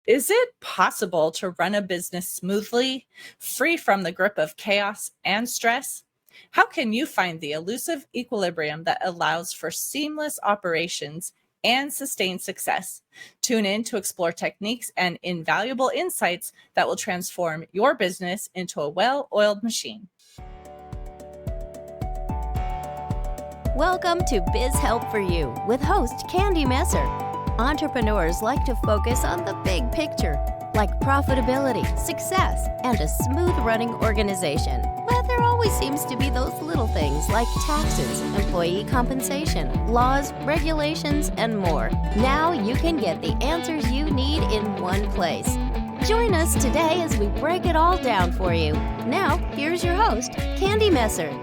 Is it possible to run a business smoothly, free from the grip of chaos and stress? How can you find the elusive equilibrium that allows for seamless operations and sustained success? Tune in to explore techniques and invaluable insights that will transform your business into a well oiled machine. Welcome to Biz Help for You with host Candy Messer. Entrepreneurs like to focus on the big picture, like profitability, success, and a smooth running organization. But there always seems to be those little things like taxes, employee compensation, laws, regulations, and more. Now you can get the answers you need in one place. Join us today as we break it all down for you. Now, here's your host, Candy Messer.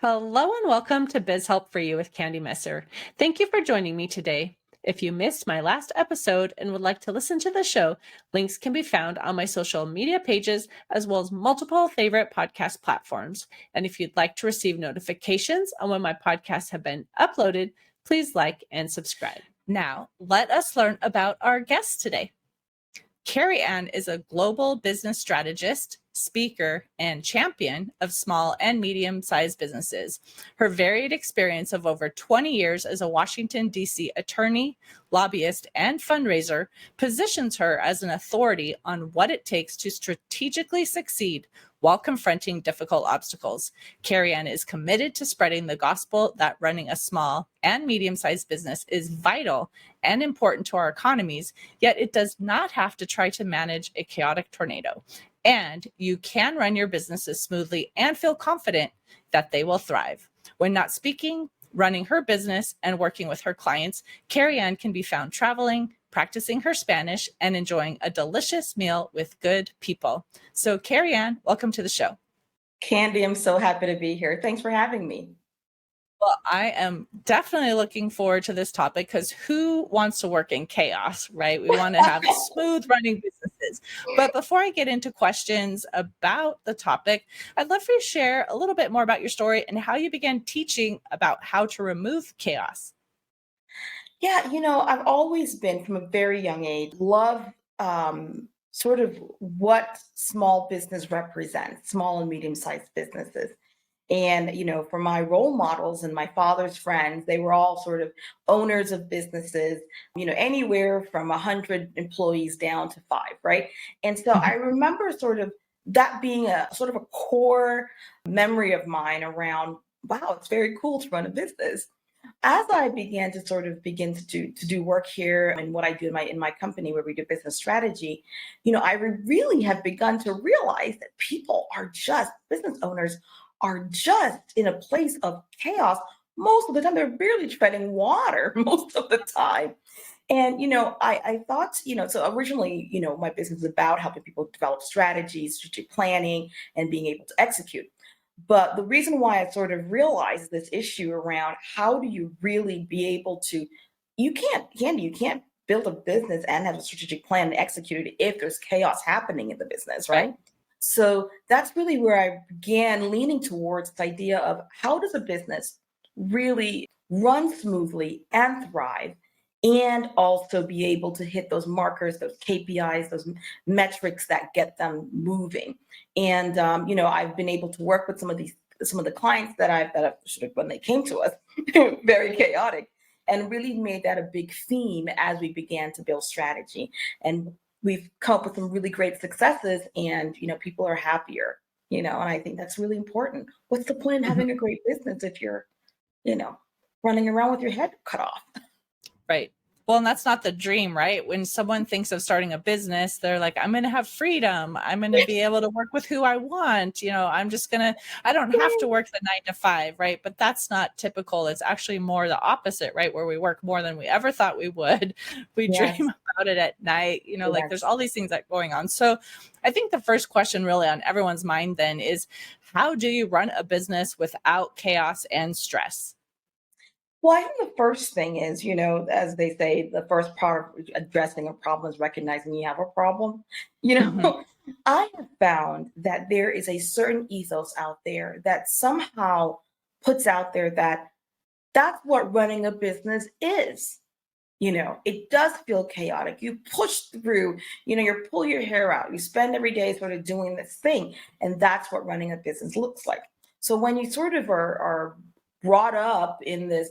Hello and welcome to Biz Help for You with Candy Messer. Thank you for joining me today. If you missed my last episode and would like to listen to the show, links can be found on my social media pages as well as multiple favorite podcast platforms. And if you'd like to receive notifications on when my podcasts have been uploaded, please like and subscribe. Now, let us learn about our guest today. Kerry-Ann is a global business strategist, speaker, and champion of small and medium-sized businesses. Her varied experience of over 20 years as a Washington, D.C. attorney, lobbyist, and fundraiser positions her as an authority on what it takes to strategically succeed while confronting difficult obstacles. Kerry-Ann is committed to spreading the gospel that running a small and medium-sized business is vital and important to our economies, yet it does not have to try to manage a chaotic tornado. And you can run your businesses smoothly and feel confident that they will thrive. When not speaking, running her business, and working with her clients, Kerry-Ann can be found traveling, practicing her Spanish, and enjoying a delicious meal with good people. So Kerry-Ann, welcome to the show. Candy, I'm so happy to be here. Thanks for having me. Well, I am definitely looking forward to this topic because who wants to work in chaos, right? We want to have smooth running businesses. But before I get into questions about the topic, I'd love for you to share a little bit more about your story and how you began teaching about how to remove chaos. Yeah, I've always been from a very young age, love sort of what small business represents, small and medium-sized businesses. And, for my role models and my father's friends, they were all sort of owners of businesses, anywhere from 100 employees down to 5, right? And so I remember sort of that being a sort of a core memory of mine around, wow, it's very cool to run a business. As I began to sort of begin to do work here and what I do in my company where we do business strategy, I really have begun to realize that business owners are just in a place of chaos most of the time. They're barely treading water most of the time. And, I thought, so originally, my business is about helping people develop strategies, strategic planning, and being able to execute. But the reason why I sort of realized this issue around how do you really be able to, you can't build a business and have a strategic plan and execute it if there's chaos happening in the business, right? So that's really where I began leaning towards this idea of how does a business really run smoothly and thrive and also be able to hit those markers, those KPIs, those metrics that get them moving. And I've been able to work with some of the clients that I've sort of when they came to us, very chaotic, and really made that a big theme as we began to build strategy. And we've come up with some really great successes, and people are happier. And I think that's really important. What's the point in having a great business if you're, running around with your head cut off? Right. Well, and that's not the dream, right? When someone thinks of starting a business, they're like, I'm going to have freedom. I'm going to be able to work with who I want. I don't have to work the 9 to 5, right? But that's not typical. It's actually more the opposite, right? Where we work more than we ever thought we would. We Yes. dream about it at night, like Yes. there's all these things that are going on. So I think the first question really on everyone's mind then is, how do you run a business without chaos and stress? Well, I think the first thing is, as they say, the first part of addressing a problem is recognizing you have a problem. You Mhm. know, I have found that there is a certain ethos out there that somehow puts out there that That's what running a business is. It does feel chaotic. You push through, you pull your hair out. You spend every day sort of doing this thing. And that's what running a business looks like. So when you sort of are brought up in this,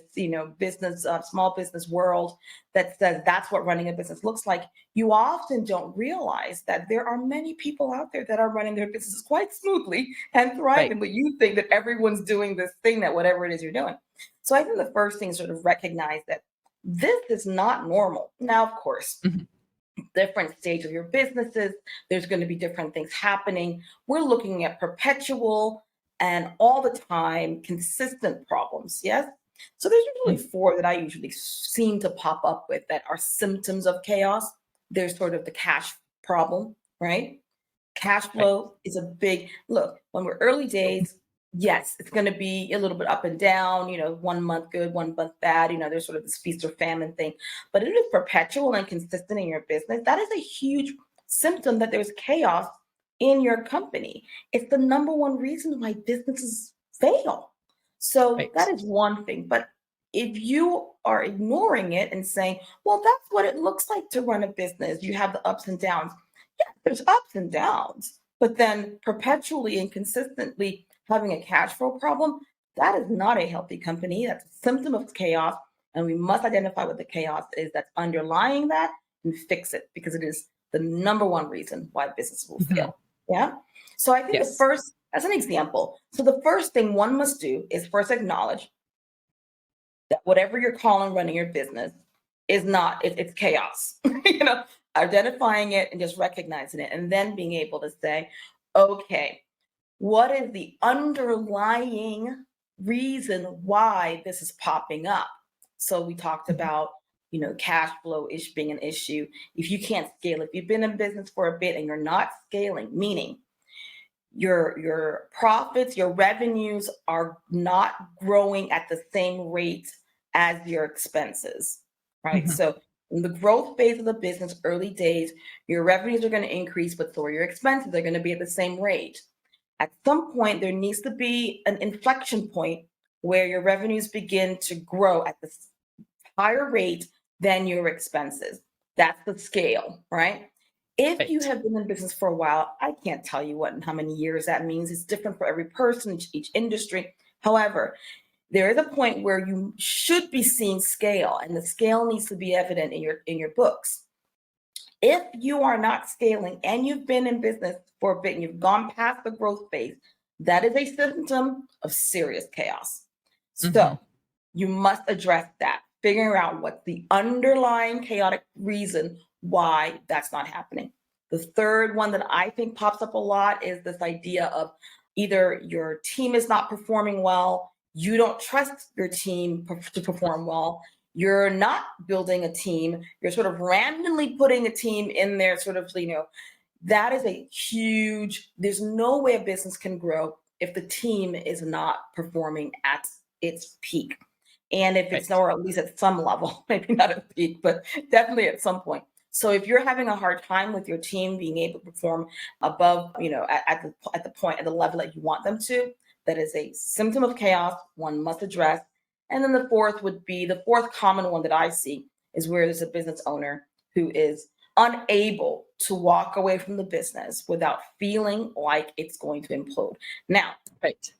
business, small business world that says that's what running a business looks like, you often don't realize that there are many people out there that are running their businesses quite smoothly and Right. thriving, but you think that everyone's doing this thing, that whatever it is you're doing. So I think the first thing is sort of recognize that this is not normal. Now, of course, Mhm. different stage of your businesses, there's going to be different things happening. We're looking at perpetual and all the time consistent problems. Yes. So there's usually four that I usually seem to pop up with that are symptoms of chaos. There's sort of the cash problem, right? Cash Right. flow is a big look. When we're early days, yes, it's going to be a little bit up and down, 1 month good, 1 month bad. There's sort of this feast or famine thing, but it is perpetual and consistent in your business. That is a huge symptom that there's chaos in your company. It's the number one reason why businesses fail. So that Right. is one thing. But if you are ignoring it and saying, well, that's what it looks like to run a business, you have the ups and downs. Yeah, there's ups and downs, but then perpetually and consistently having a cash flow problem, that is not a healthy company. That's a symptom of chaos. And we must identify what the chaos is that's underlying that and fix it because it is the number one reason why business will Mhm. fail. Yeah. So I think the Yes. first, as an example, so the first thing one must do is first acknowledge that whatever you're calling running your business is not, it's chaos. Identifying it and just recognizing it, and then being able to say, okay, what is the underlying reason why this is popping up? So we talked Mhm. about, cash flow ish being an issue. If you can't scale, if you've been in business for a bit and you're not scaling, meaning your profits, your revenues are not growing at the same rate as your expenses, right? Mhm. So in the growth phase of the business, early days, your revenues are going to increase, but so are your expenses. They're going to be at the same rate. At some point, there needs to be an inflection point where your revenues begin to grow at the higher rate than your expenses. That's the scale, right? If you Right. have been in business for a while, I can't tell you what and how many years that means. It's different for every person, each industry. However, there is a point where you should be seeing scale, and the scale needs to be evident in your books. If you are not scaling and you've been in business for a bit and you've gone past the growth phase, that is a symptom of serious chaos. So Mhm. you must address that, figuring out what the underlying chaotic reason why that's not happening. The third one that I think pops up a lot is this idea of either your team is not performing well, you don't trust your team to perform well, you're not building a team, you're sort of randomly putting a team in there, sort of, that is a huge, there's no way a business can grow if the team is not performing at its peak. And if it's Right. or at least at some level, maybe not at peak, but definitely at some point. So if you're having a hard time with your team being able to perform above, at the point at the level that you want them to, that is a symptom of chaos one must address. And then the fourth common one that I see is where there's a business owner who is unable to walk away from the business without feeling like it's going to implode. Now, Right.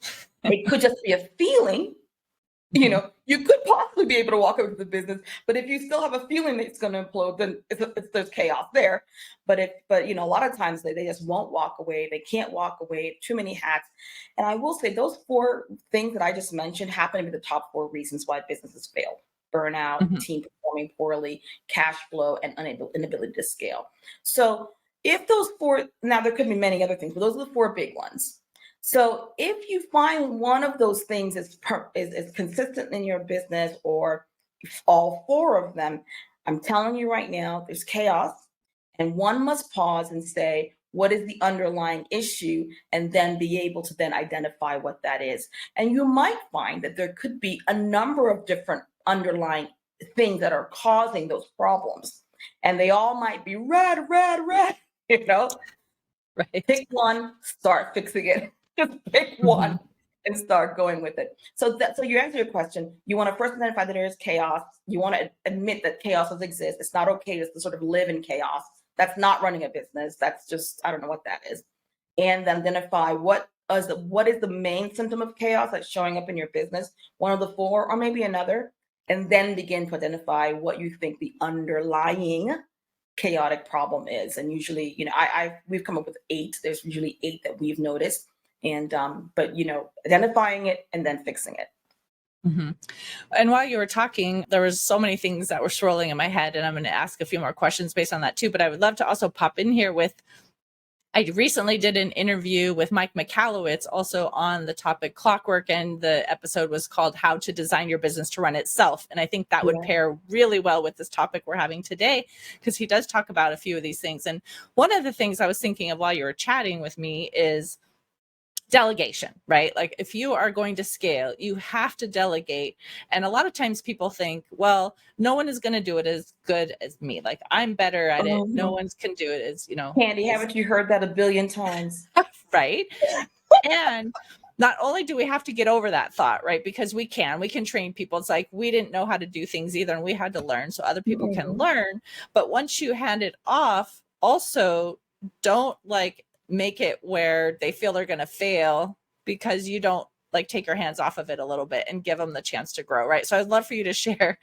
it could just be a feeling. Mhm. You could possibly be able to walk over to the business, but if you still have a feeling that it's going to implode, then there's chaos there. But a lot of times they just won't walk away. They can't walk away. Too many hats. And I will say those four things that I just mentioned happen to be the top four reasons why businesses fail: burnout, Mhm. team performing poorly, cash flow, and inability to scale. So if those four, now there could be many other things, but those are the four big ones. So if you find one of those things is consistent in your business, or all four of them, I'm telling you right now, there's chaos, and one must pause and say, what is the underlying issue? And then be able to then identify what that is. And you might find that there could be a number of different underlying things that are causing those problems. And they all might be red, red, red, you know, Right. pick one, start fixing it. Just pick one. Mhm. and start going with it. So you answer your question. You want to first identify that there is chaos. You want to admit that chaos does exist. It's not okay to sort of live in chaos. That's not running a business. That's just, I don't know what that is. And then identify what is the main symptom of chaos that's showing up in your business, one of the four, or maybe another, and then begin to identify what you think the underlying chaotic problem is. And usually, we've come up with 8. There's usually 8 that we've noticed. And but identifying it and then fixing it. Mm-hmm. And while you were talking, there was so many things that were swirling in my head, and I'm going to ask a few more questions based on that too. But I would love to also pop in here with, I recently did an interview with Mike Michalowicz also on the topic clockwork, and the episode was called How to Design Your Business to Run Itself. And I think that would pair really well with this topic we're having today, because he does talk about a few of these things. And one of the things I was thinking of while you were chatting with me is delegation, right? Like if you are going to scale, you have to delegate. And a lot of times people think, well, no one is going to do it as good as me. Like I'm better at it. No one can do it as, Candy, haven't you heard that a billion times? Right. And not only do we have to get over that thought, right? Because we can train people. It's like, we didn't know how to do things either, and we had to learn so other people can learn. But once you hand it off, also don't make it where they feel they're going to fail because you don't take your hands off of it a little bit and give them the chance to grow. Right. So I'd love for you to share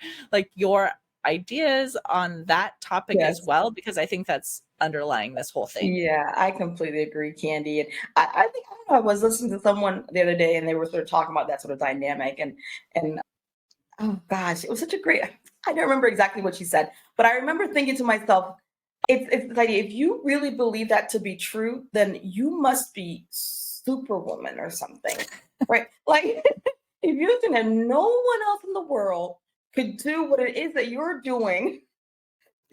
your ideas on that topic as well, because I think that's underlying this whole thing. Yeah, I completely agree, Candy. And I think, I don't know, I was listening to someone the other day and they were sort of talking about that sort of dynamic, and oh gosh, it was such a great, I don't remember exactly what she said, but I remember thinking to myself, it's this idea, if you really believe that to be true, then you must be superwoman or something, right? Like if you think that no one else in the world could do what it is that you're doing,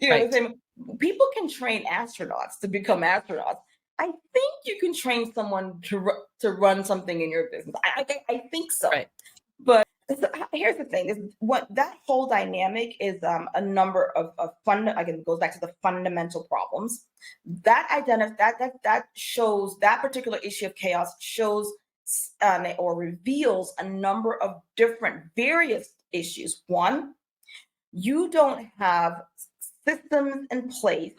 people can train astronauts to become astronauts. I think you can train someone to run something in your business. I think so. Right. But here's the thing: is what that whole dynamic is a number of again, it goes back to the fundamental problems that that shows that particular issue of chaos shows or reveals a number of different various issues. One, you don't have systems in place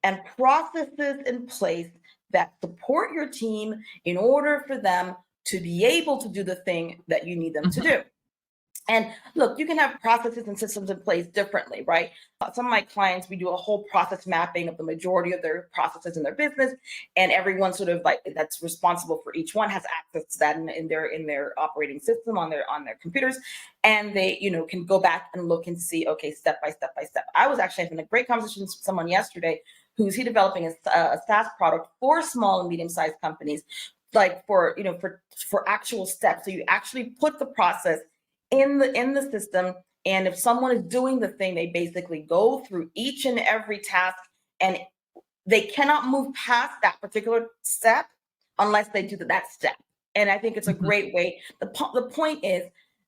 and processes in place that support your team in order for them to be able to do the thing that you need them to do. And look, you can have processes and systems in place differently, right? Some of my clients, we do a whole process mapping of the majority of their processes in their business, and everyone sort of that's responsible for each one has access to that in their operating system on their computers, and they can go back and look and see, okay, step by step by step. I was actually having a great conversation with someone yesterday who's developing a SaaS product for small and medium-sized companies, for actual steps. So you actually put the process in the system, and if someone is doing the thing, they basically go through each and every task, and they cannot move past that particular step unless they do that step. And I think it's a great way. The point is,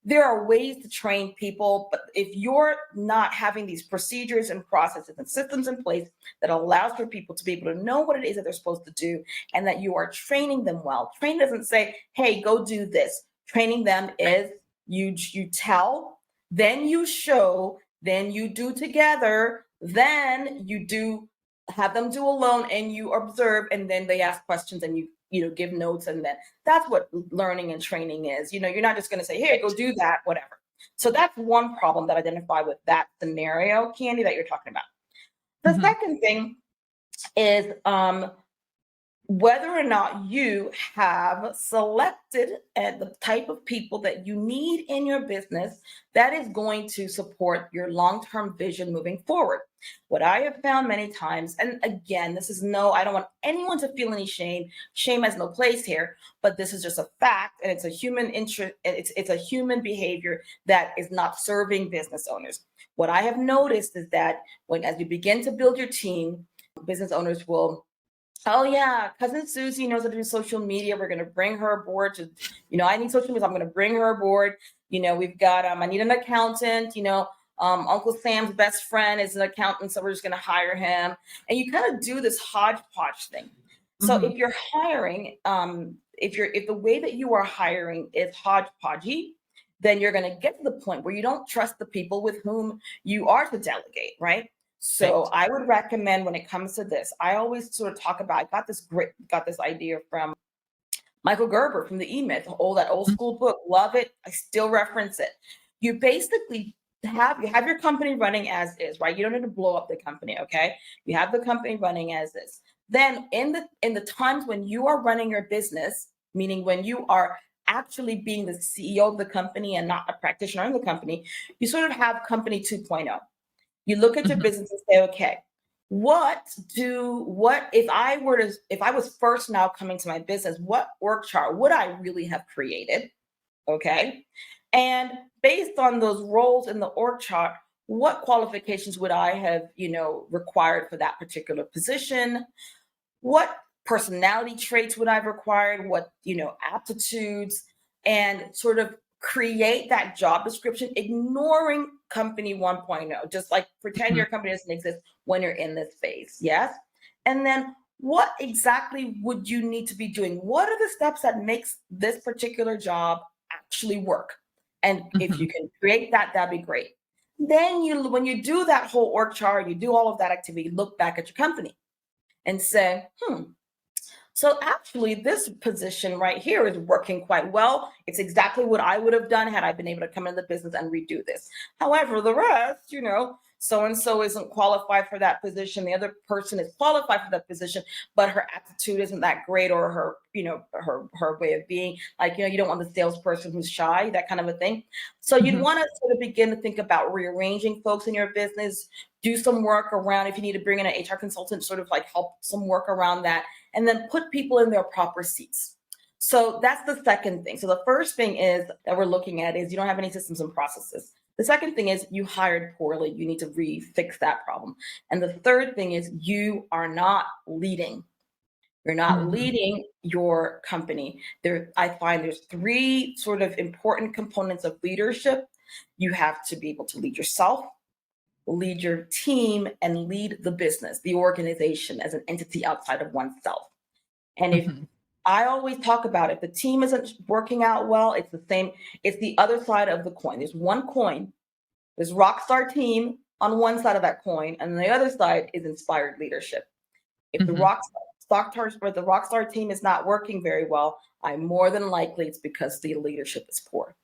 there are ways to train people, but if you're not having these procedures and processes and systems in place that allows for people to be able to know what it is that they're supposed to do, and that you are training them well. Training doesn't say, hey, go do this. Training them is you tell, then you show, then you do together, then you have them do alone, and you observe, and then they ask questions, and you give notes, and then that's what learning and training is. You're not just going to say, hey, go do that, whatever. So that's one problem that I identify with that scenario, Candy, that you're talking about. The second thing is whether or not you have selected the type of people that you need in your business that is going to support your long-term vision moving forward. What I have found many times, and again, I don't want anyone to feel any shame. Shame has no place here, but this is just a fact, and it's a human interest. It's a human behavior that is not serving business owners. What I have noticed is that as you begin to build your team, business owners will, oh yeah, cousin Susie knows how to do social media. We're going to bring her aboard to, I need social media. So I'm going to bring her aboard. We've got, I need an accountant, Uncle Sam's best friend is an accountant. So we're just going to hire him. And you kind of do this hodgepodge thing. So if you're hiring, if the way that you are hiring is hodgepodgey, then you're going to get to the point where you don't trust the people with whom you are to delegate, right? So Right. I would recommend when it comes to this, I always sort of talk about, I got this idea from Michael Gerber from the E-Myth, that old school book. Love it. I still reference it. You basically have your company running as is, right? You don't need to blow up the company, okay? You have the company running as is. Then in the times when you are running your business, meaning when you are actually being the CEO of the company and not a practitioner in the company, you sort of have company 2.0. You look at your Mhm. business and say, okay, if I was first now coming to my business, what org chart would I really have created? Okay. And based on those roles in the org chart, what qualifications would I have, required for that particular position? What personality traits would I have required? What, aptitudes, and sort of create that job description, ignoring company 1.0, just like pretend Mhm. your company doesn't exist when you're in this phase. Yes. And then what exactly would you need to be doing? What are the steps that makes this particular job actually work? And if you Mhm. can create that, that'd be great. Then when you do that whole org chart, you do all of that activity, look back at your company and say, so actually this position right here is working quite well. It's exactly what I would have done had I been able to come into the business and redo this. However, the rest, so and so isn't qualified for that position. The other person is qualified for that position, but her attitude isn't that great, or her way of being. Like, you don't want the salesperson who's shy, that kind of a thing. So you'd Mhm. want to sort of begin to think about rearranging folks in your business, do some work around, if you need to bring in an HR consultant, sort of like help some work around that, and then put people in their proper seats. So that's the second thing. So the first thing is that we're looking at is you don't have any systems and processes. The second thing is you hired poorly. You need to fix that problem. And the third thing is you are not leading. You're not Mhm. leading your company. I find there's three sort of important components of leadership. You have to be able to lead yourself, lead your team, and lead the business, the organization as an entity outside of oneself. And if Mhm. I always talk about, if the team isn't working out well, it's the same, it's the other side of the coin. There's one coin, there's rock star team on one side of that coin, and the other side is inspired leadership. If the Mhm. rock star team is not working very well, I'm more than likely it's because the leadership is poor.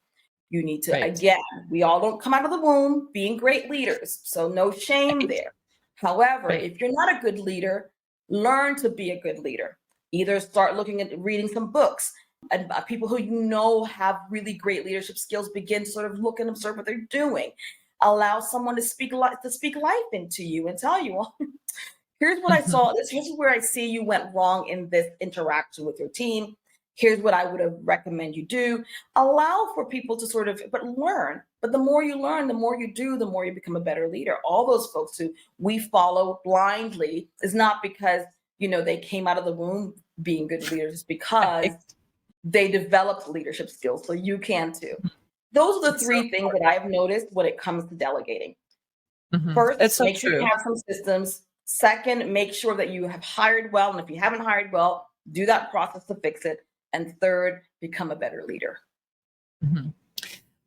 You need to, Right. again, we all don't come out of the womb being great leaders, so no shame Right. there. However, Right. if you're not a good leader, learn to be a good leader. Either start looking at reading some books, and people who have really great leadership skills, begin to sort of look and observe what they're doing. Allow someone to speak life into you and tell you, well, here's what I Mhm. saw. Here's where I see you went wrong in this interaction with your team. Here's what I would have recommend you do. Allow for people to sort of, but learn. But the more you learn, the more you do, the more you become a better leader. All those folks who we follow blindly is not because, they came out of the womb being good leaders. It's because Right. they developed leadership skills. So you can too. Those are the It's so three things that important. I've noticed when it comes to delegating. Mhm. First, It's so make sure you true. have some systems. Second, make sure that you have hired well. And if you haven't hired well, do that process to fix it. And third, become a better leader. Mhm.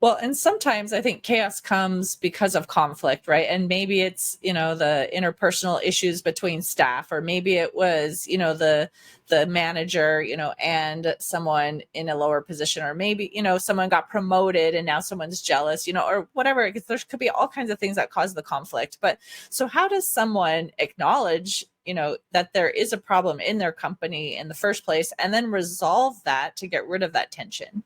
Well, and sometimes I think chaos comes because of conflict, right? And maybe it's, the interpersonal issues between staff, or maybe it was, the manager, and someone in a lower position, or maybe, someone got promoted and now someone's jealous, or whatever. Because there could be all kinds of things that cause the conflict. But so how does someone acknowledge, that there is a problem in their company in the first place, and then resolve that to get rid of that tension?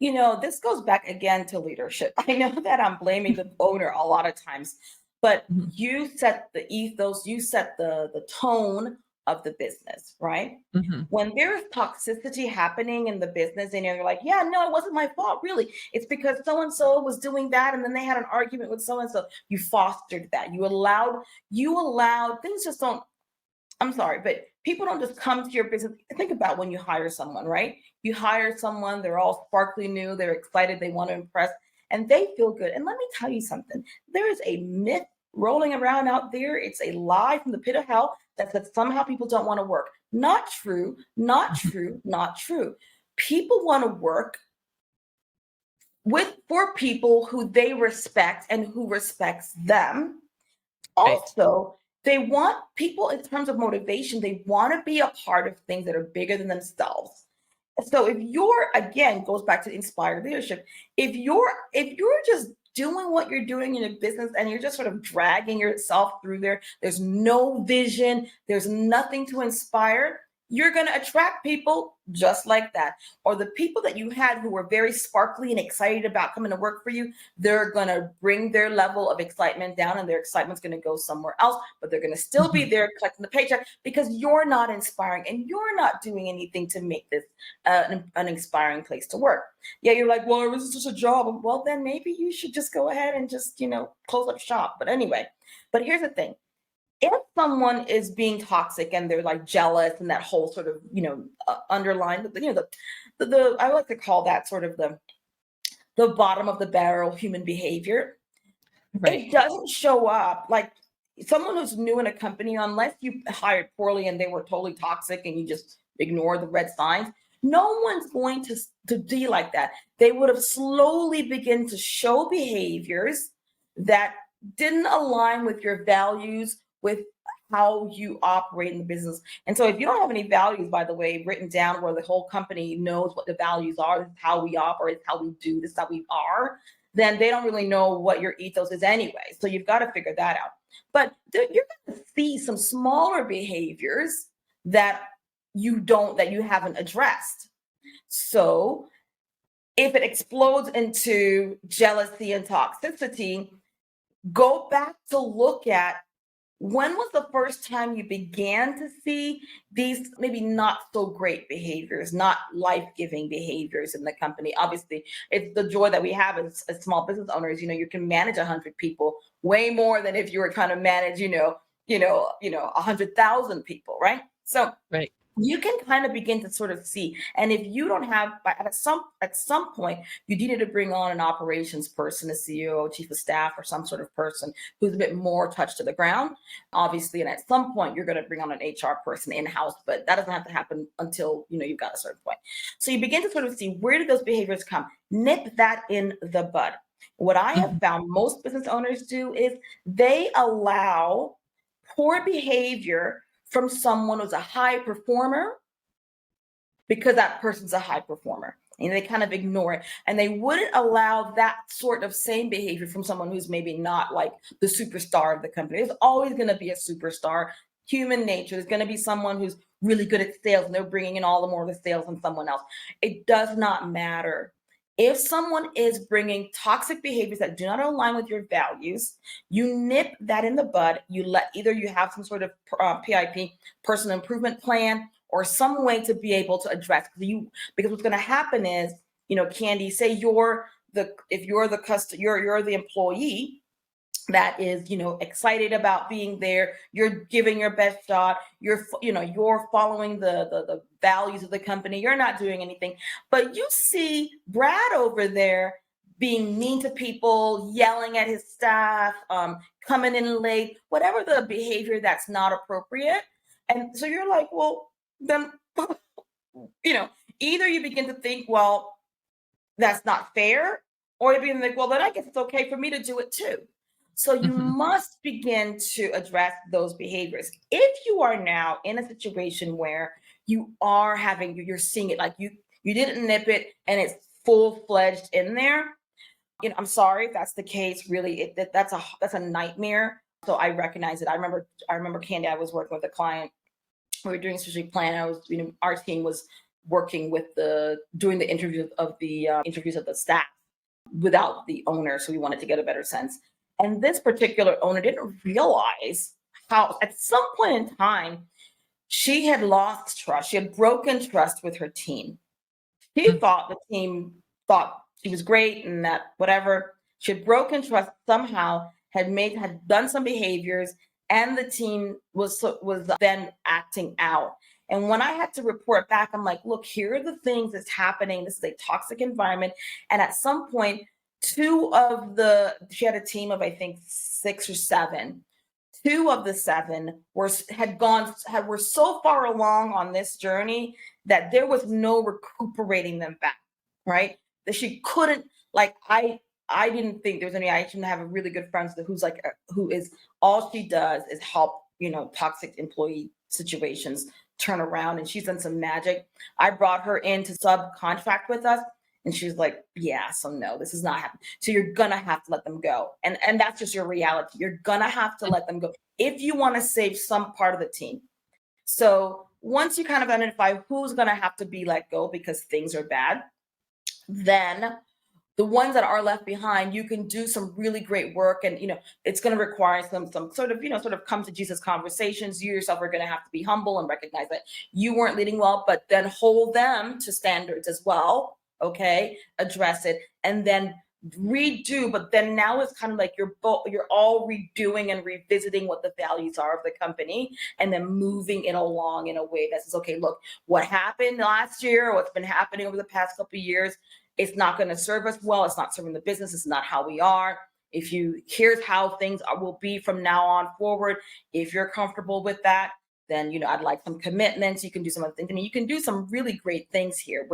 This goes back again to leadership. I know that I'm blaming the owner a lot of times, but Mhm. you set the ethos, you set the tone of the business, right? Mhm. When there's toxicity happening in the business and you're like, yeah, no, it wasn't my fault, really. It's because so and so was doing that, and then they had an argument with so and so. You fostered that. You allowed things just don't. I'm sorry, but people don't just come to your business. Think about when you hire someone, right? You hire someone, they're all sparkly new, they're excited, they want to impress, and they feel good. And let me tell you something, there is a myth rolling around out there. It's a lie from the pit of hell that said somehow people don't want to work. Not true, not true, not true. People want to work for people who they respect and who respects them. Right. Also, they want people in terms of motivation, they want to be a part of things that are bigger than themselves. So if you're, again, goes back to inspired leadership, if you're just doing what you're doing in a business and you're just sort of dragging yourself through there's no vision, there's nothing to inspire, you're going to attract people just like that. Or the people that you had who were very sparkly and excited about coming to work for you, they're going to bring their level of excitement down, and their excitement's going to go somewhere else, but they're going to still be there collecting the paycheck because you're not inspiring and you're not doing anything to make this an inspiring place to work. Yeah, you're like, well, it was just a job. Well, then maybe you should just go ahead and just, close up shop. But anyway, but here's the thing. If someone is being toxic and they're like jealous and that whole sort of, underlying, the I like to call that sort of the bottom of the barrel human behavior. Right. It doesn't show up like someone who's new in a company, unless you hired poorly and they were totally toxic and you just ignore the red signs. No one's going to be like that. They would have slowly begin to show behaviors that didn't align with your values, with how you operate in the business. And so if you don't have any values, by the way, written down where the whole company knows what the values are, this is how we operate, this is how we do, this is how we are, then they don't really know what your ethos is anyway. So you've got to figure that out. But you're going to see some smaller behaviors that you haven't addressed. So if it explodes into jealousy and toxicity, go back to look at when was the first time you began to see these maybe not so great behaviors, not life-giving behaviors in the company. Obviously, it's the joy that we have as small business owners. You can manage 100 people way more than if you were trying to manage, 100,000 people, right? So Right. you can kind of begin to sort of see. And if you don't have, at some point, you needed to bring on an operations person, a CEO, chief of staff, or some sort of person who's a bit more touch to the ground, obviously. And at some point, you're going to bring on an HR person in-house, but that doesn't have to happen until, you've got a certain point. So you begin to sort of see, where did those behaviors come? Nip that in the bud. What I have found most business owners do is they allow poor behavior from someone who's a high performer because that person's a high performer, and they kind of ignore it. And they wouldn't allow that sort of same behavior from someone who's maybe not like the superstar of the company. There's always going to be a superstar, human nature. There's going to be someone who's really good at sales and they're bringing in all the more of the sales than someone else. It does not matter. If someone is bringing toxic behaviors that do not align with your values, you nip that in the bud. You have some sort of PIP, personal improvement plan, or some way to be able to address because what's going to happen is, Candy, say you're the employee that is, excited about being there. You're giving your best shot. You're following the values of the company. You're not doing anything, but you see Brad over there being mean to people, yelling at his staff, coming in late, whatever the behavior that's not appropriate. And so you're like, well, then, either you begin to think, well, that's not fair, or you begin to think, well, then I guess it's okay for me to do it too. So you must begin to address those behaviors. If you are now in a situation where you're seeing it, like you didn't nip it and it's full-fledged in there, I'm sorry if that's the case. Really, that's a nightmare. So I recognize it. I remember, Candy, I was working with a client. We were doing strategic plan. Our team was working with doing the interviews of the staff without the owner. So we wanted to get a better sense. And this particular owner didn't realize how at some point in time, she had lost trust. She had broken trust with her team. She thought the team thought she was great and that whatever. She had broken trust somehow, had done some behaviors, and the team was then acting out. And when I had to report back, I'm like, look, here are the things that's happening. This is a toxic environment. And at some point, she had a team of, I think, 6 or 7. 2 of the 7 were so far along on this journey that there was no recuperating them back, right? That she couldn't, like, I didn't think there was any. I shouldn't have a really good friend who's like who is all she does is help, toxic employee situations turn around, and she's done some magic. I brought her in to subcontract with us, and she's like, yeah, so no, this is not happening. So you're gonna have to let them go. And that's just your reality. You're gonna have to let them go if you want to save some part of the team. So once you kind of identify who's gonna have to be let go because things are bad, then the ones that are left behind, you can do some really great work. And it's going to require some sort of come to Jesus conversations. You yourself are going to have to be humble and recognize that you weren't leading well, but then hold them to standards as well. Okay, address it, and then redo. But then now it's kind of like you're all redoing and revisiting what the values are of the company, and then moving it along in a way that says, okay, look, what happened last year, what's been happening over the past couple of years, it's not going to serve us well. It's not serving the business. It's not how we are. Here's how things will be from now on forward. If you're comfortable with that, then, I'd like some commitments. You can do some other things. I mean, you can do some really great things here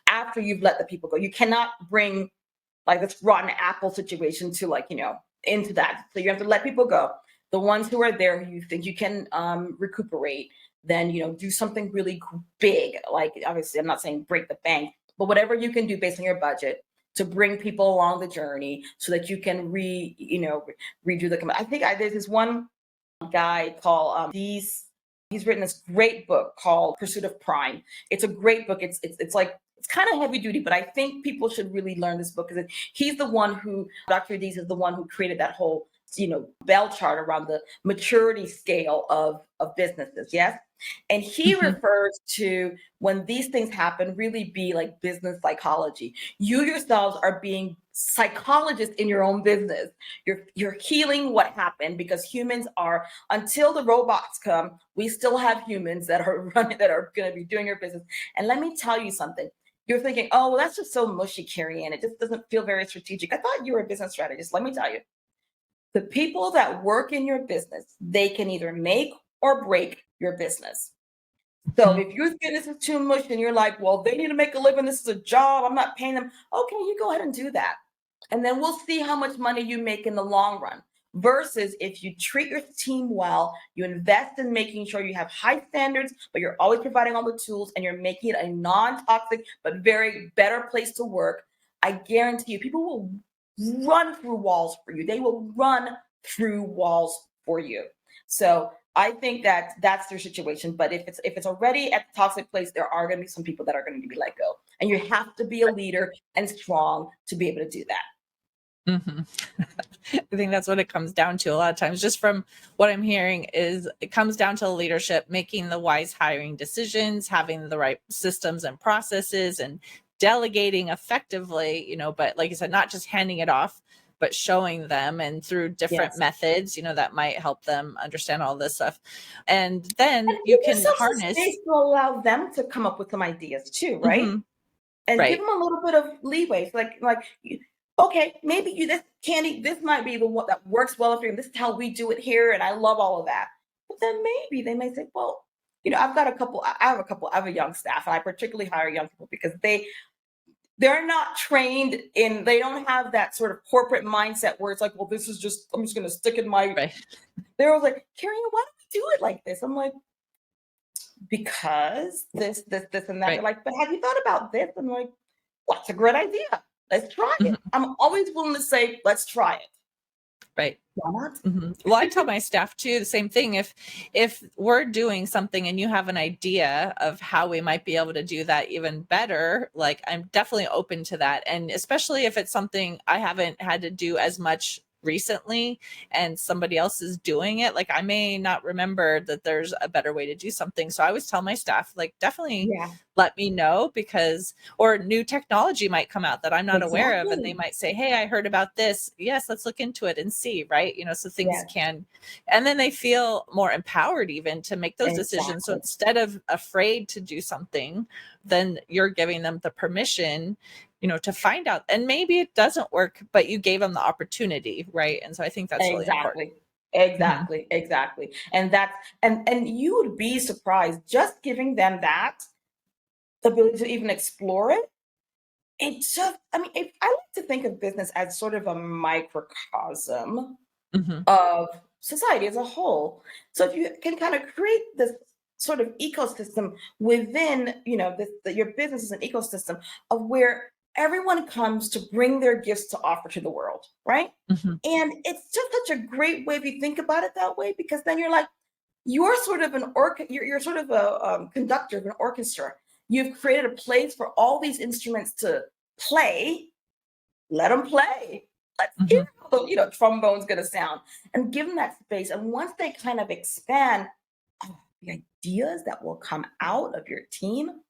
after you've let the people go. You cannot bring like this rotten apple situation to into that. So you have to let people go. The ones who are there, who you think you can recuperate, then, do something really big. Like, obviously, I'm not saying break the bank, but whatever you can do based on your budget to bring people along the journey so that you can redo the. I think there's this one guy called he's written this great book called Pursuit of Prime. It's a great book. It's kind of heavy duty, but I think people should really learn this book because he's the one who, Dr. Dees is the one who created that whole bell chart around the maturity scale of businesses. Yes. And he refers to when these things happen, really be like business psychology. You yourselves are being psychologists in your own business. You're healing what happened, because humans are, until the robots come, we still have humans that are running, that are going to be doing your business. And let me tell you something. You're thinking, oh, well, that's just so mushy, Kerry-Ann. It just doesn't feel very strategic. I thought you were a business strategist. Let me tell you, the people that work in your business, they can either make or break your business. So if your business is too much and you're like, well, they need to make a living, this is a job, I'm not paying them. Okay, you go ahead and do that. And then we'll see how much money you make in the long run. Versus if you treat your team well, you invest in making sure you have high standards, but you're always providing all the tools and you're making it a non-toxic but very better place to work. I guarantee you, people will run through walls for you. They will run through walls for you. So I think that that's their situation. But if it's already at the toxic place, there are going to be some people that are going to be let go, and you have to be a leader and strong to be able to do that. I think that's what it comes down to a lot of times. Just from what I'm hearing, is it comes down to leadership, making the wise hiring decisions, having the right systems and processes, and delegating effectively, but like I said, not just handing it off, but showing them, and through different methods, that might help them understand all this stuff. And then you can harness space to allow them to come up with some ideas too, right? And give them a little bit of leeway. Like okay, maybe this might be the one that works well for you. This is how we do it here, and I love all of that. But then maybe they may say, well, I have a young staff, and I particularly hire young people because they're not trained they don't have that sort of corporate mindset where it's like, well, I'm just going to stick in my, They're always like, Kerry-Ann, why don't we do it like this? I'm like, because this, and that. They're like, but have you thought about this? I'm like, well, that's a great idea. Let's try it. I'm always willing to say, let's try it. Right. Well, I tell my staff too, the same thing. If we're doing something and you have an idea of how we might be able to do that even better, like, I'm definitely open to that. And especially if it's something I haven't had to do as much recently and somebody else is doing it, like, I may not remember that there's a better way to do something. So I always tell my staff, like, definitely let me know, or new technology might come out that I'm not aware of, and they might say, hey, I heard about this. Yes, let's look into it and see, right? So things can, and then they feel more empowered even to make those decisions. So instead of afraid to do something, then you're giving them the permission, to find out. And maybe it doesn't work, but you gave them the opportunity, right? And so I think that's really important. Mhm. Exactly, exactly. And you would be surprised just giving them that ability to even explore it. It just, I mean, I like to think of business as sort of a microcosm Mhm. of society as a whole. So if you can kind of create this sort of ecosystem within, your business is an ecosystem of where everyone comes to bring their gifts to offer to the world, right? Mhm. And it's just such a great way if you think about it that way, because then you're like, you're sort of you're sort of a conductor of an orchestra. You've created a place for all these instruments to play. Let them play. Let's hear Mhm. how the trombone's going to sound, and give them that space. And once they kind of expand, the ideas that will come out of your team,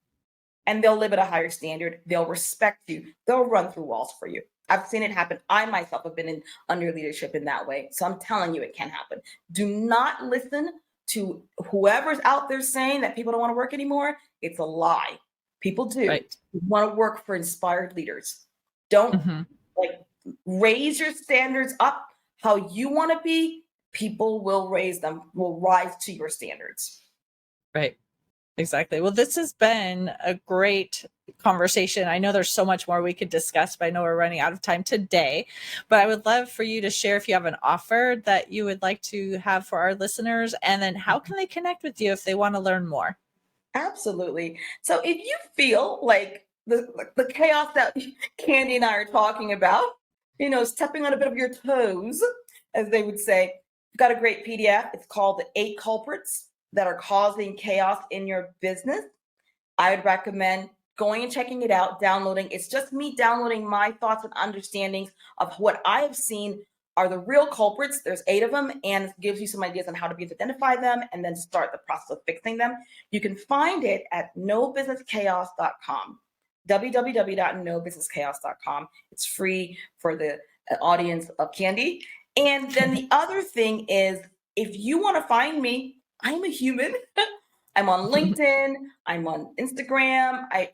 and they'll live at a higher standard. They'll respect you. They'll run through walls for you. I've seen it happen. I myself have been in under leadership in that way. So I'm telling you, it can happen. Do not listen to whoever's out there saying that people don't want to work anymore. It's a lie. People do Right. want to work for inspired leaders. Don't Mhm. like raise your standards up how you want to be. People will will rise to your standards. Right. Exactly. Well, this has been a great conversation. I know there's so much more we could discuss, but I know we're running out of time today. But I would love for you to share if you have an offer that you would like to have for our listeners, and then how can they connect with you if they want to learn more? Absolutely. So if you feel like the chaos that Candy and I are talking about, stepping on a bit of your toes, as they would say, we've got a great PDF. It's called The 8 Culprits That Are Causing Chaos in Your Business. I would recommend going and checking it out, downloading. It's just me downloading my thoughts and understandings of what I have seen are the real culprits. There's 8 of them, and it gives you some ideas on how to identify them and then start the process of fixing them. You can find it at nobusinesschaos.com, www.nobusinesschaos.com. It's free for the audience of Candy. And then the other thing is, if you want to find me, I'm a human. I'm on LinkedIn. I'm on Instagram. I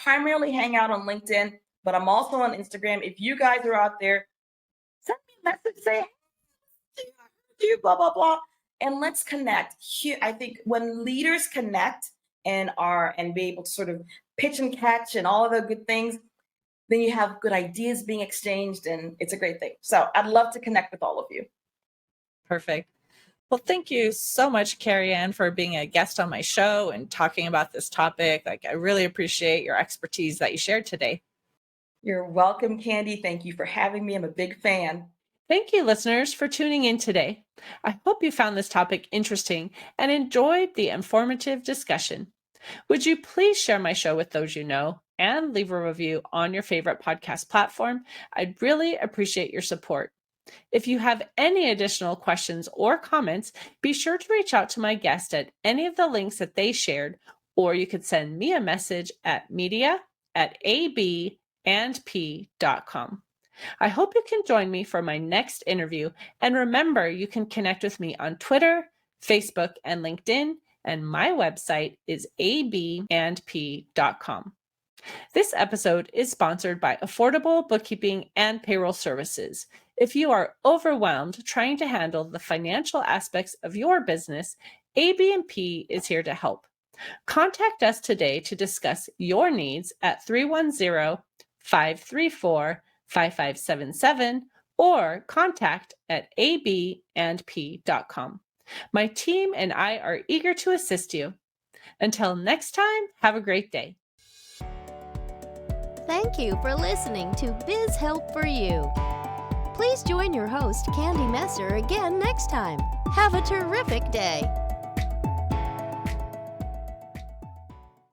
primarily hang out on LinkedIn, but I'm also on Instagram. If you guys are out there, send me a message, say, hey, I heard you, blah, blah, blah. And let's connect. Here, I think when leaders connect and be able to sort of pitch and catch and all of the good things, then you have good ideas being exchanged, and it's a great thing. So I'd love to connect with all of you. Perfect. Well, thank you so much, Kerry-Ann, for being a guest on my show and talking about this topic. Like, I really appreciate your expertise that you shared today. You're welcome, Candy. Thank you for having me. I'm a big fan. Thank you, listeners, for tuning in today. I hope you found this topic interesting and enjoyed the informative discussion. Would you please share my show with those you know and leave a review on your favorite podcast platform? I'd really appreciate your support. If you have any additional questions or comments, be sure to reach out to my guest at any of the links that they shared, or you could send me a message at media@abandp.com. I hope you can join me for my next interview. And remember, you can connect with me on Twitter, Facebook, and LinkedIn. And my website is abandp.com. This episode is sponsored by Affordable Bookkeeping and Payroll Services. If you are overwhelmed trying to handle the financial aspects of your business, AB&P is here to help. Contact us today to discuss your needs at 310-534-5577 or contact@abandp.com. My team and I are eager to assist you. Until next time, have a great day. Thank you for listening to Biz Help for You. Please join your host, Candy Messer, again next time. Have a terrific day.